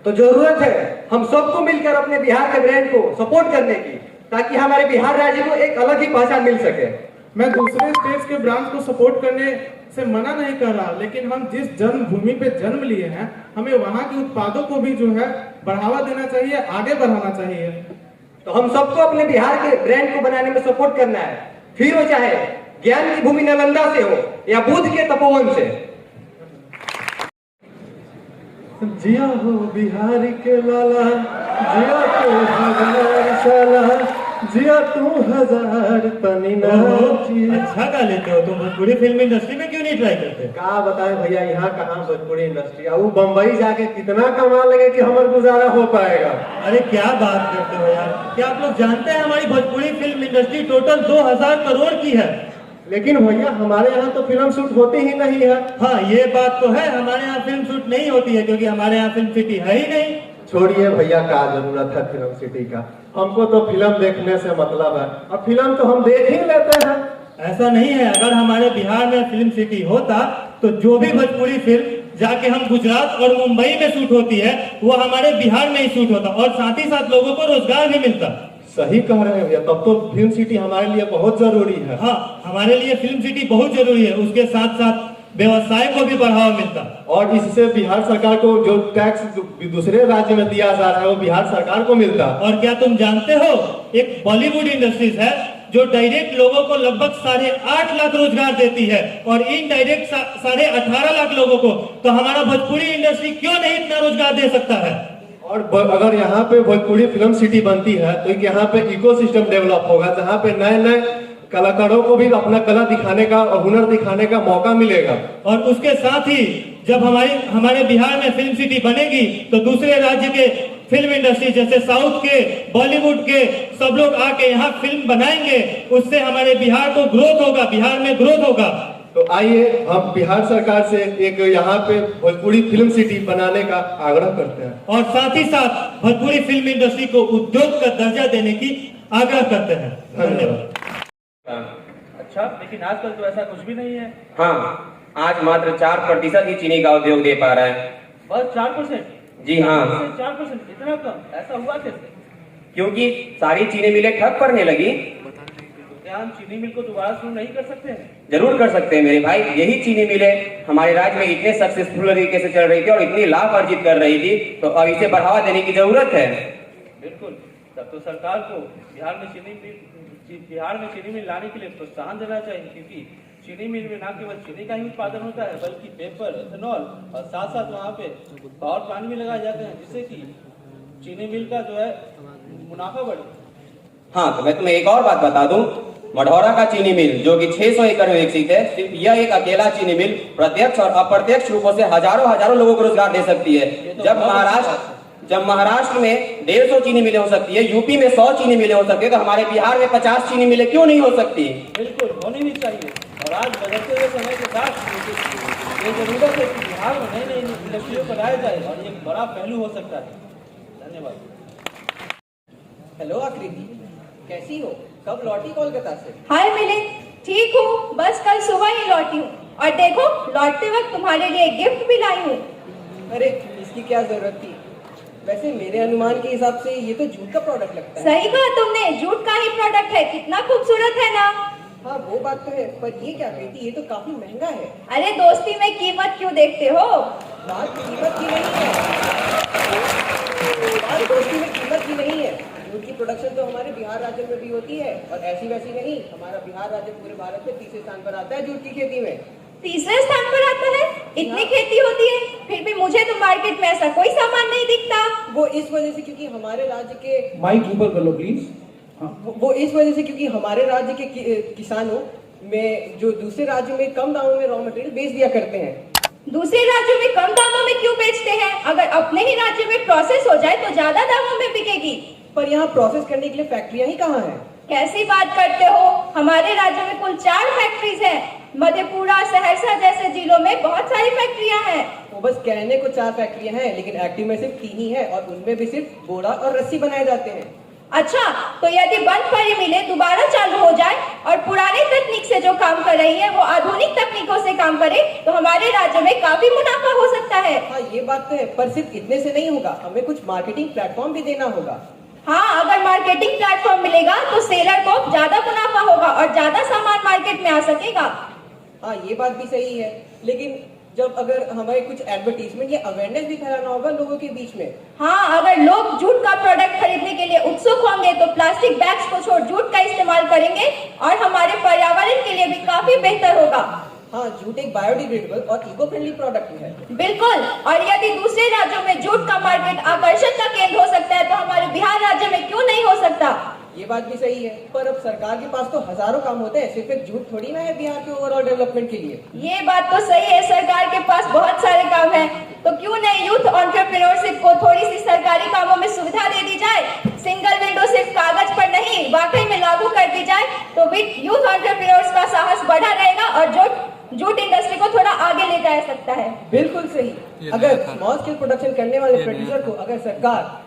तो जरूरत है हम सबको मिलकर अपने बिहार के ब्रांड को सपोर्ट करने की, ताकि हमारे बिहार राज्य को एक अलग ही पहचान मिल सके। मैं दूसरे स्टेट्स के ब्रांड्स को सपोर्ट करने से मना नहीं कर रहा, लेकिन हम जिस जन्मभूमि पे जन्म लिए हैं, हमें वहाँ के उत्पादों को भी जो है बढ़ावा देना चाहिए, आगे बढ़ाना चाहिए। तो हम सबको अपने बिहार के ब्रांड को बनाने में सपोर्ट करना है, फिर वो चाहे ज्ञान की भूमि नालंदा से हो या बुद्ध के तपोवन से। जिया हो बिहार के लाला, जिया तू हजार साला, जिया तू हजार तनीना। अच्छा गा लेते हो तुम, भोजपुरी फिल्म इंडस्ट्री में क्यों नहीं ट्राई करते? का बताए भैया, यहाँ कहाँ भोजपुरी इंडस्ट्री, वो बम्बई जाके कितना कमा लगे कि हमारा गुजारा हो पाएगा। अरे क्या बात करते हो यार, क्या आप लोग जानते हैं हमारी Bhojpuri film industry total 2000 crore की है। लेकिन भैया हमारे यहाँ तो फिल्म शूट होती ही नहीं है। हाँ, ये बात तो है, हमारे यहाँ फिल्म शूट नहीं होती है क्योंकि हमारे यहाँ फिल्म सिटी है ही नहीं। छोड़िए भैया, क्या जरूरत है फिल्म सिटी का, हमको तो फिल्म देखने से मतलब है, अब फिल्म तो हम देख ही लेते हैं। ऐसा नहीं है, अगर हमारे बिहार में फिल्म सिटी होता तो जो भी भोजपुरी फिल्म जाके हम गुजरात और मुंबई में शूट होती है वो हमारे बिहार में ही शूट होता और साथ ही साथ लोगों को रोजगार भी मिलता। सही कह रहे हैं भैया, तब तो फिल्म सिटी हमारे लिए बहुत जरूरी है। हाँ, हमारे लिए फिल्म सिटी बहुत जरूरी है, उसके साथ साथ व्यवसाय को भी बढ़ावा मिलता। और इससे बिहार सरकार को जो टैक्स दूसरे राज्य में दिया जा रहा है वो बिहार सरकार को मिलता। और क्या तुम जानते हो, एक बॉलीवुड इंडस्ट्रीज है जो डायरेक्ट लोगों को लगभग 8.5 लाख रोजगार देती है और इनडायरेक्ट 18.5 लाख लोगों को। तो हमारा भोजपुरी इंडस्ट्री क्यों नहीं इतना रोजगार दे सकता है? और अगर यहाँ पे भोजपुरी फिल्म सिटी बनती है तो यहाँ पे इकोसिस्टम डेवलप होगा, जहाँ पे नए नए कलाकारों को भी अपना कला दिखाने का और हुनर दिखाने का मौका मिलेगा। और उसके साथ ही जब हमारे बिहार में फिल्म सिटी बनेगी तो दूसरे राज्य के फिल्म इंडस्ट्री जैसे साउथ के, बॉलीवुड के सब लोग आके यहाँ फिल्म बनाएंगे, उससे हमारे बिहार को ग्रोथ होगा, बिहार में ग्रोथ होगा। तो आइए हम बिहार सरकार से एक यहाँ पे भोजपुरी फिल्म सिटी बनाने का आग्रह करते हैं और साथ ही साथ भोजपुरी फिल्म इंडस्ट्री को उद्योग का दर्जा देने की आग्रह करते हैं। धन्यवाद। अच्छा, लेकिन आजकल तो ऐसा कुछ भी नहीं है। हाँ, आज मात्र 4% ही चीनी का उद्योग दे पा रहा है। बस 4%? जी हाँ। 4%? इतना कम? ऐसा हुआ कैसे? क्योंकि सारी चीनी मिलें ठप पड़ने लगी। क्या हम चीनी मिल को दोबारा शुरू नहीं कर सकते हैं? जरूर कर सकते हैं मेरे भाई। यही चीनी मिलें हमारे राज्य में इतने सक्सेसफुल तरीके से चल रही थी और इतनी लाभ अर्जित कर रही थी, तो अब इसे बढ़ावा देने की जरूरत है। बिल्कुल। तब तो सरकार को बिहार में चीनी मिल लाने के लिए प्रोत्साहन देना चाहिए, क्योंकि चीनी मिल में न केवल चीनी का ही उत्पादन होता है बल्कि पेपर, एथेनॉल और साथ साथ वहाँ पे पावर प्लांट भी लगाए जाते हैं, जिससे कि चीनी मिल का जो है मुनाफा बढ़े। हाँ, तो मैं तुम्हें एक और बात बता दूं। मढ़ौरा का चीनी मिल जो कि 600 एकड़ में विकसित है, सिर्फ यह एक अकेला चीनी मिल प्रत्यक्ष और अप्रत्यक्ष रूपों से हजारों लोगों को रोजगार दे सकती है। जब महाराष्ट्र में 150 चीनी मिलें हो सकती है, यूपी में 100 चीनी मिलें हो सकती है, तो हमारे बिहार में 50 चीनी मिलें क्यों नहीं हो सकती? बिल्कुल होनी भी चाहिए। और आज बदलते हुए समय के साथ ये जरूरत है कि बिहार में नई इंडस्ट्रियों को लाया जाए और ये बड़ा पहलू हो सकता है। धन्यवाद। हेलो आकृति, कैसी हो? कब लौटी कोलकाता से? हाय मिलिंद, ठीक हूँ, बस कल सुबह ही लौटी हूँ। और देखो, लौटते वक्त तुम्हारे लिए गिफ्ट भी लाई हूँ। अरे इसकी क्या जरूरत थी? वैसे मेरे अनुमान के हिसाब से ये तो जूट का प्रोडक्ट लगता है। सही कहा तुमने, जूट का ही प्रोडक्ट है। कितना खूबसूरत है ना? हाँ वो बात तो है, पर ये क्या कहती, ये तो काफी महंगा है। अरे दोस्ती में कीमत क्यों देखते हो? बात कीमत की नहीं है, बात दोस्ती में कीमत की नहीं है। जूट की प्रोडक्शन तो हमारे बिहार राज्य में भी होती है और ऐसी वैसी नहीं। हमारा बिहार राज्य पूरे भारत में 3रे स्थान पर आता है जूट की खेती में। 3रे स्थान पर आता है? इतनी खेती होती है, फिर भी मुझे तो मार्केट में ऐसा कोई सामान नहीं दिखता। वो इस वजह से क्योंकि हमारे राज्य के माइक ऊपर कर लो प्लीज। वो इस वजह से क्योंकि हमारे राज्य के किसानों में जो दूसरे राज्यों में कम दामों में रॉ मटेरियल बेच दिया करते हैं। दूसरे राज्यों में कम दामों में क्यों बेचते हैं? अगर अपने ही राज्य में प्रोसेस हो जाए तो ज्यादा दामों में बिकेगी। पर यहाँ प्रोसेस करने के लिए फैक्ट्रियाँ ही कहाँ हैं? कैसी बात करते हो? हमारे राज्य में कुल 4 फैक्ट्रीज हैं। मधेपुरा, सहरसा जैसे जिलों में बहुत सारी फैक्ट्रियाँ हैं। वो बस कहने को 4 फैक्ट्रियाँ हैं, लेकिन एक्टिव में सिर्फ 3 ही है और उनमें भी सिर्फ बोरा और रस्सी बनाए जाते हैं। अच्छा, तो यदि बंद पड़ी मिलें दोबारा चालू हो जाए और पुरानी तकनीक से जो काम कर रही है वो आधुनिक तकनीकों से काम करे तो हमारे राज्य में काफी मुनाफा हो सकता है। हाँ ये बात तो है, पर सिर्फ इतने से नहीं होगा, हमें कुछ मार्केटिंग प्लेटफॉर्म भी देना होगा। हाँ, अगर मार्केटिंग प्लेटफॉर्म मिलेगा तो सेलर को ज्यादा मुनाफा होगा और ज्यादा सामान मार्केट में आ सकेगा। हाँ ये बात भी सही है, लेकिन जब अगर हमें कुछ एडवर्टीजमेंट या अवेयरनेस भी फैलाना होगा लोगों के बीच में। हाँ, अगर लोग जूट का प्रोडक्ट खरीदने के लिए उत्सुक होंगे तो प्लास्टिक बैग्स को छोड़ जूट का इस्तेमाल करेंगे और हमारे पर्यावरण के लिए भी काफी बेहतर होगा। हाँ, जूट एक बायोडिग्रेडेबल और इको फ्रेंडली प्रोडक्ट है। बिल्कुल, और यदि दूसरे राज्यों में जूट का मार्केट आकर्षण का केंद्र हो सकता है तो हमारे बिहार राज्य में क्यों नहीं हो सकता? ये बात भी सही है, पर अब सरकार के पास तो हजारों काम होते हैं, सिर्फ एक जूट थोड़ी ना है बिहार के ओवरऑल डेवलपमेंट के लिए। ये बात तो सही है, सरकार के पास बहुत सारे काम हैं, तो क्यों नहीं यूथ एंटरप्रेन्योरशिप को थोड़ी सी सरकारी कामों में सुविधा दे दी जाए? सिंगल विंडो सिर्फ कागज पर नहीं वाकई में लागू कर दी जाए तो यूथ एंटरप्रेन्योर्स का साहस बढ़ा रहेगा और जूट इंडस्ट्री को थोड़ा आगे ले जा सकता है। बिल्कुल सही। अगर स्मॉल स्केल प्रोडक्शन करने वाले प्रोड्यूसर को अगर सरकार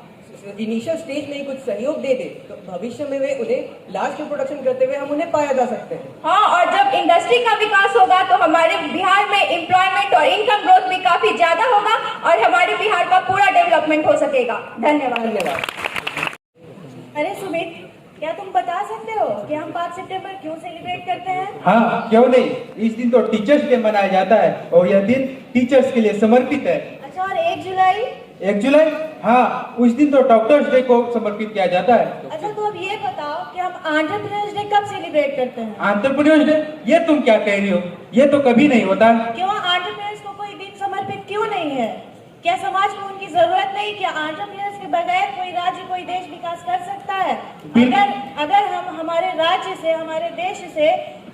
इनिशियल स्टेज में ही कुछ सहयोग दे दे तो भविष्य में वे उन्हें लार्ज स्केल प्रोडक्शन करते हुए हम उन्हें पाया जा सकते हैं। हाँ, और जब इंडस्ट्री का विकास होगा तो हमारे बिहार में एम्प्लॉयमेंट और इनकम ग्रोथ भी काफी ज्यादा होगा और हमारे बिहार का पूरा डेवलपमेंट हो सकेगा। धन्यवाद। धन्यवाद। अरे सुमित, क्या तुम बता सकते हो कि हम 5 सितंबर क्यों सेलिब्रेट करते हैं? हाँ, क्यों नहीं। इस दिन तो टीचर्स डे मनाया जाता है और यह दिन टीचर्स के लिए समर्पित है। अच्छा, और 1 जुलाई? 1 जुलाई? हाँ, उस दिन तो डॉक्टर्स डे को समर्पित किया जाता है। अच्छा, तो अब ये बताओ कि हम एंटरप्रेन्योर्स डे कब सेलिब्रेट करते हैं? Entrepreneurs day? ये तुम क्या कह रही हो? ये तो कभी नहीं होता। क्यों एंटरप्रेन्योर्स को कोई दिन समर्पित क्यों नहीं है? क्या समाज को उनकी जरूरत नहीं? क्या एंटरप्रेन्योर्स के बगैर कोई राज्य, कोई देश विकास कर सकता है? अगर हम हमारे राज्य से, हमारे देश से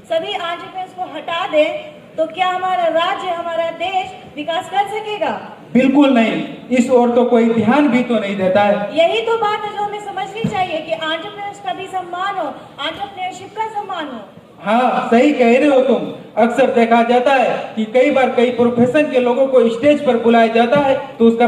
सभी एंटरप्रेन्योर्स को हटा दें तो क्या हमारा राज्य, हमारा देश विकास कर सकेगा? बिल्कुल नहीं। इस ओर तो कोई ध्यान भी तो नहीं देता है। यही तो बात है जो हमें समझनी चाहिए कि एंटरप्रेन्योर्स का भी सम्मान हो, एंटरप्रेन्योरशिप का सम्मान हो। हाँ, सही कह रहे हो तुम। अक्सर देखा जाता है कि कई बार कई प्रोफेशन के लोगों को स्टेज पर बुलाया जाता है तो उसका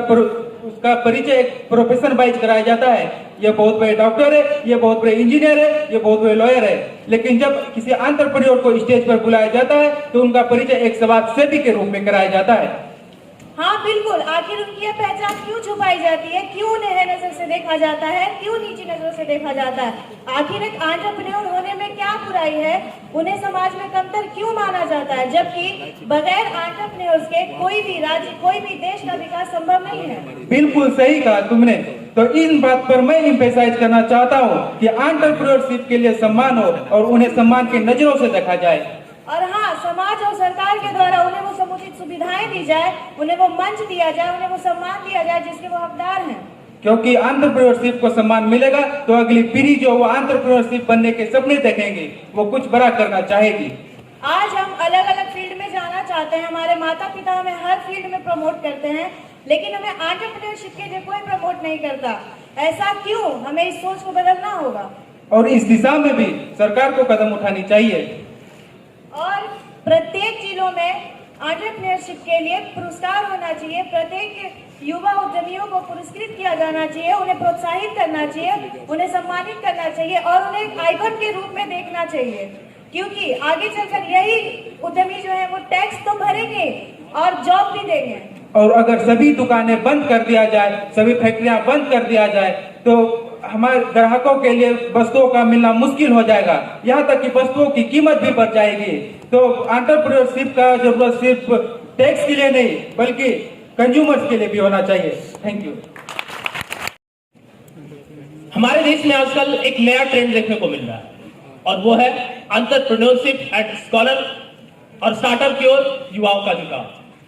परिचय एक प्रोफेशन वाइज कराया जाता है। ये बहुत बड़े डॉक्टर है, ये बहुत बड़े इंजीनियर है, ये बहुत बड़े लॉयर है। लेकिन जब किसी एंटरप्रेन्योर को स्टेज पर बुलाया जाता है तो उनका परिचय एक समाज सेवी के रूप में कराया जाता है। हाँ बिल्कुल, आखिर उनकी यह पहचान क्यों छुपाई जाती है? क्यों उन्हें नजर से देखा जाता है? क्यों नीची नजरों से देखा जाता है? आखिर एक एंटरप्रेन्योर होने में क्या बुराई है? उन्हें समाज में कमतर क्यों माना जाता है? जबकि बगैर एंटरप्रेन्योर्स के कोई भी राज्य, कोई भी देश का विकास संभव नहीं है। बिल्कुल सही कहा तुमने। तो इन बात पर मैं एम्फेसाइज करना चाहता हूँ कि एंटरप्रेन्योरशिप के लिए सम्मान हो और उन्हें सम्मान की नजरों से देखा जाए। और हाँ, समाज और सरकार के द्वारा उन्हें वो समुचित सुविधाएं दी जाए, उन्हें वो मंच दिया जाए, उन्हें वो सम्मान दिया जाए जिसके वो हकदार हैं। क्योंकि एंटरप्रेन्योरशिप को सम्मान मिलेगा तो अगली पीढ़ी जो वो एंटरप्रेन्योरशिप बनने के सपने देखेंगे वो कुछ बड़ा करना चाहेगी। आज हम अलग अलग फील्ड में जाना चाहते हैं, हमारे माता पिता हमें हर फील्ड में प्रमोट करते हैं, लेकिन हमें एंटरप्रेन्योरशिप के लिए कोई प्रमोट नहीं करता। ऐसा क्यों? हमें इस सोच को बदलना होगा और इस दिशा में भी सरकार को कदम उठानी चाहिए। और प्रत्येक जिलों में एंटरप्रेन्योरशिप के लिए पुरस्कार होना चाहिए। प्रत्येक युवा उद्यमियों को पुरस्कृत किया जाना चाहिए, उन्हें प्रोत्साहित करना चाहिए, उन्हें सम्मानित करना चाहिए और उन्हें एक आइकन के रूप में देखना चाहिए। क्योंकि आगे चलकर यही उद्यमी जो है वो टैक्स तो भरेंगे और जॉब भी देंगे। और अगर सभी दुकानें बंद कर दिया जाए, सभी फैक्ट्रियां बंद कर दिया जाए तो हमारे ग्राहकों के लिए वस्तुओं का मिलना मुश्किल हो जाएगा। यहाँ तक कि वस्तुओं की कीमत भी बढ़ जाएगी। तो एंटरप्रेन्योरशिप का जरूरत सिर्फ टैक्स के लिए नहीं बल्कि कंज्यूमर्स के लिए भी होना चाहिए। Thank you. हमारे देश में आजकल एक नया ट्रेंड देखने को मिल रहा है और वो है एंटरप्रेन्योरशिप एट स्कॉलर और स्टार्टअप की ओर युवाओं का झुकाव।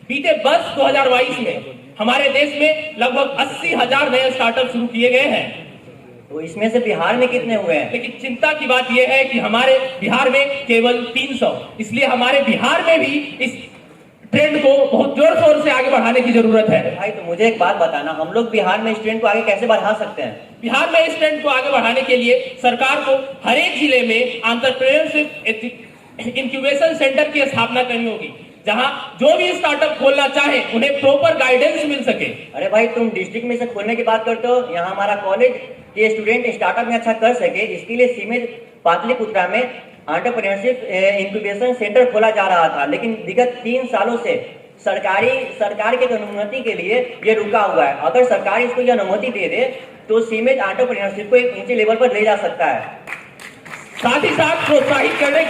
बीते वर्ष 2022 में हमारे देश में लगभग 80,000 नए स्टार्टअप शुरू किए गए हैं। तो इसमें से बिहार में कितने हुए हैं? लेकिन चिंता की बात यह है कि हमारे बिहार में केवल 300। इसलिए हमारे बिहार में भी इस ट्रेंड को बहुत जोर शोर से आगे बढ़ाने की जरूरत है। भाई तो मुझे एक बात बताना, हम लोग बिहार में इस ट्रेंड को आगे कैसे बढ़ा सकते हैं? बिहार में इस ट्रेंड को आगे बढ़ाने के लिए सरकार को हर एक जिले में एंटरप्रेन्योरशिप इंक्यूबेशन सेंटर की स्थापना करनी होगी, जहां जो भी स्टार्टअप खोलना चाहे उन्हें प्रॉपर गाइडेंस मिल सके। अरे भाई तुम डिस्ट्रिक्ट में से खोलने की बात करते हो, यहाँ हमारा कॉलेज के स्टूडेंट स्टार्टअप में अच्छा कर सके इसके लिए सीमित पाटलिपुत्रा में एंटरप्रेन्योरशिप इंक्यूबेशन सेंटर खोला जा रहा था। लेकिन विगत 3 सालों से सरकार के अनुमति के लिए ये रुका हुआ है। अगर सरकार इसको ये अनुमति दे दे तो सीमित एंटरप्रेन्योरशिप को एक ऊंचे लेवल पर ले जा सकता है। साथ ही साथ प्रोत्साहित करने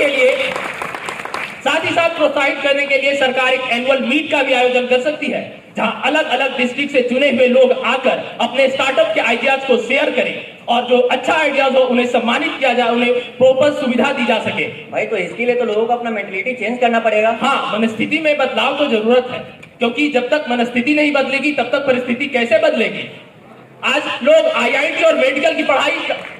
के लिए सरकार एक एनुअल मीट का भी आयोजन कर सकती है, जहां अलग अलग डिस्ट्रिक्ट से चुने हुए लोग आकर अपने स्टार्टअप के आइडियाज को शेयर करें और जो अच्छा आइडियाज हो उन्हें सम्मानित किया जाए, उन्हें प्रॉपर सुविधा दी जा सके। भाई तो इसके लिए तो लोगों को अपना मेंटलिटी चेंज करना पड़ेगा। हाँ, मनस्थिति में बदलाव तो जरूरत है, क्योंकि जब तक मनस्थिति नहीं बदलेगी तब तक परिस्थिति कैसे बदलेगी। आज लोग आईआईटी और मेडिकल की पढ़ाई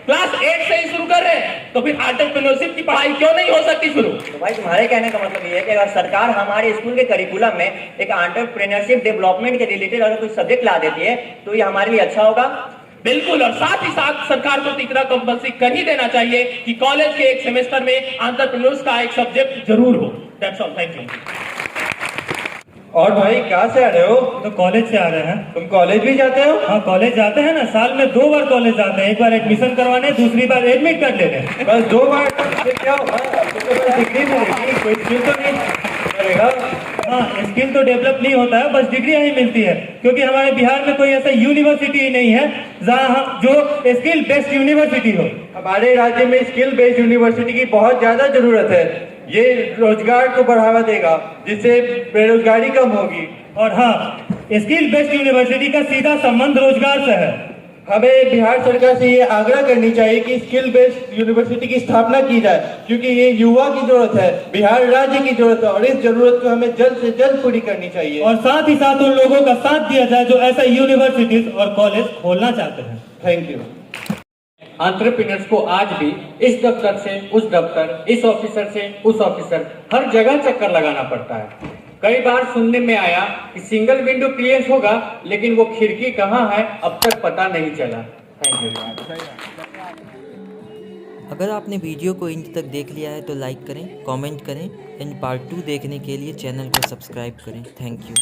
क्लास 8 से ही शुरू कर रहे हैं, तो फिर एंटरप्रेन्योरशिप की पढ़ाई क्यों नहीं हो सकती शुरू? तो भाई तुम्हारे कहने का मतलब ये है कि अगर सरकार हमारे स्कूल के करिकुलम में एक एंटरप्रेन्योरशिप डेवलपमेंट के रिलेटेड अगर कोई सब्जेक्ट ला देती है तो ये हमारे लिए अच्छा होगा। बिल्कुल, और साथ ही साथ सरकार को इतना कंपल्सरी कर ही देना चाहिए कि कॉलेज के एक सेमेस्टर में एंटरप्रेन्योर्स का एक सब्जेक्ट जरूर हो। That's all, thank you. और भाई कहाँ से आ रहे हो? तो कॉलेज से आ रहे हैं। तुम कॉलेज भी जाते हो? हाँ कॉलेज जाते हैं ना, साल में 2 बार कॉलेज जाते हैं। एक बार एडमिशन करवाने, दूसरी बार एडमिट कर लेने। बस 2 बार? क्या डिग्री मिलेगी? कोई स्किल तो नहीं करेगा? हाँ, स्किल तो डेवलप नहीं होता है, बस डिग्रियां ही मिलती है, क्योंकि हमारे बिहार में कोई ऐसा यूनिवर्सिटी ही नहीं है जहाँ जो स्किल बेस्ड यूनिवर्सिटी हो। हमारे राज्य में स्किल बेस्ड यूनिवर्सिटी की बहुत ज्यादा जरूरत है। ये रोजगार को बढ़ावा देगा, जिससे बेरोजगारी कम होगी। और हाँ, स्किल बेस्ड यूनिवर्सिटी का सीधा संबंध रोजगार से है। हमें बिहार सरकार से ये आग्रह करनी चाहिए कि स्किल बेस्ड यूनिवर्सिटी की स्थापना की जाए, क्योंकि ये युवा की जरूरत है, बिहार राज्य की जरूरत है, और इस जरूरत को हमें जल्द से जल्द पूरी करनी चाहिए। और साथ ही साथ उन लोगों का साथ दिया जाए जो ऐसा यूनिवर्सिटीज और कॉलेज खोलना चाहते हैं। Thank you. एंटरप्रेन्योर्स को आज भी इस दफ्तर से उस दफ्तर, इस ऑफिसर से उस ऑफिसर, हर जगह चक्कर लगाना पड़ता है। कई बार सुनने में आया कि सिंगल विंडो क्लियरेंस होगा, लेकिन वो खिड़की कहाँ है अब तक पता नहीं चला। Thank you. अगर आपने वीडियो को इंड तक देख लिया है तो लाइक करें, कमेंट करें एंड पार्ट 2 देखने के लिए चैनल को सब्सक्राइब करें। Thank you.